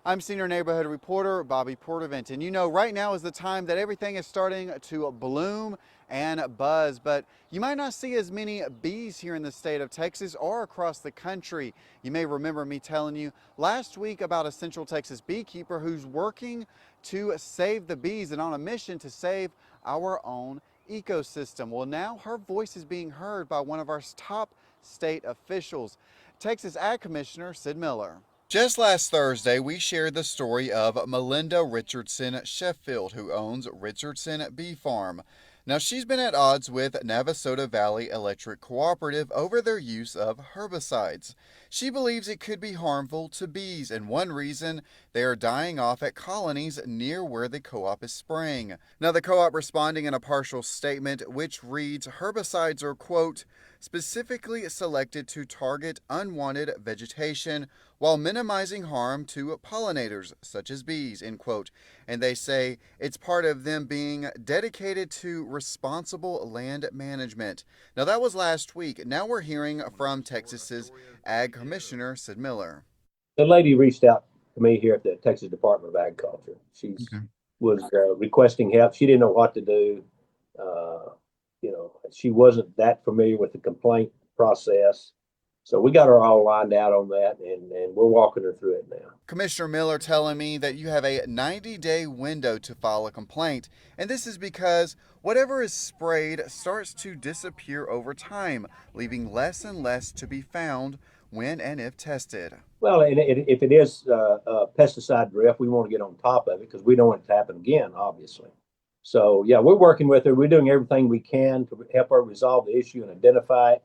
I'm senior neighborhood reporter Bobby Portavant, and you know, right now is the time that everything is starting to bloom and buzz, but you might not see as many bees here in the state of Texas or across the country. You may remember me telling you last week about a Central Texas beekeeper who's working to save the bees and on a mission to save our own ecosystem. Well, now her voice is being heard by one of our top state officials, Texas Ag Commissioner Sid Miller. Just last Thursday, we shared the story of Melinda Richardson Sheffield, who owns Richardson Bee Farm. Now, she's been at odds with Navasota Valley Electric Cooperative over their use of herbicides. She believes it could be harmful to bees, and one reason they are dying off at colonies near where the co-op is spraying. Now, the co-op responding in a partial statement which reads, herbicides are, quote, specifically selected to target unwanted vegetation while minimizing harm to pollinators such as bees, end quote. And they say it's part of them being dedicated to responsible land management. Now, that was last week. Now we're hearing from Texas's Ag Commissioner Sid Miller. The lady reached out to me here at the Texas Department of Agriculture. She was requesting help. She didn't know what to do. She wasn't that familiar with the complaint process. So we got her all lined out on that, and we're walking her through it now. Commissioner Miller telling me that you have a 90-day window to file a complaint, and this is because whatever is sprayed starts to disappear over time, leaving less and less to be found when and if tested. Well, and if it is pesticide drift, we want to get on top of it because we don't want it to happen again, obviously. So, yeah, we're working with her. We're doing everything we can to help her resolve the issue and identify it.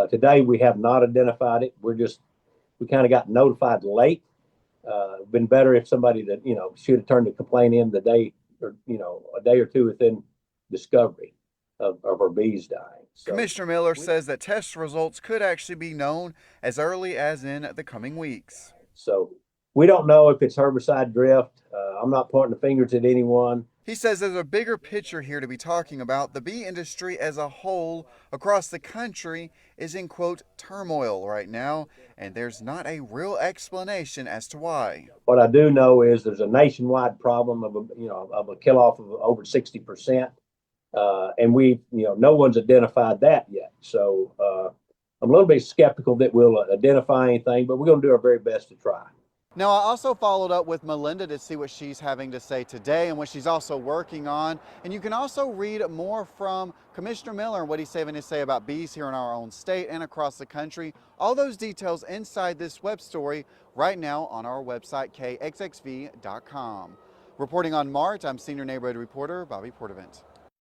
Today, we have not identified it. We kind of got notified late. Been better if somebody that, should have turned the complaint in the day or, a day or two within discovery of our bees dying. So, Commissioner Miller says that test results could actually be known as early as in the coming weeks. So we don't know if it's herbicide drift. I'm not pointing the fingers at anyone. He says there's a bigger picture here to be talking about. The bee industry as a whole across the country is in, quote, turmoil right now, and there's not a real explanation as to why. What I do know is there's a nationwide problem of a kill off of over 60%. And no one's identified that yet. So I'm a little bit skeptical that we'll identify anything, but we're going to do our very best to try. Now, I also followed up with Melinda to see what she's having to say today and what she's also working on. And you can also read more from Commissioner Miller and what he's having to say about bees here in our own state and across the country. All those details inside this web story right now on our website, KXXV.com. Reporting on March, I'm senior neighborhood reporter Bobby Portavant.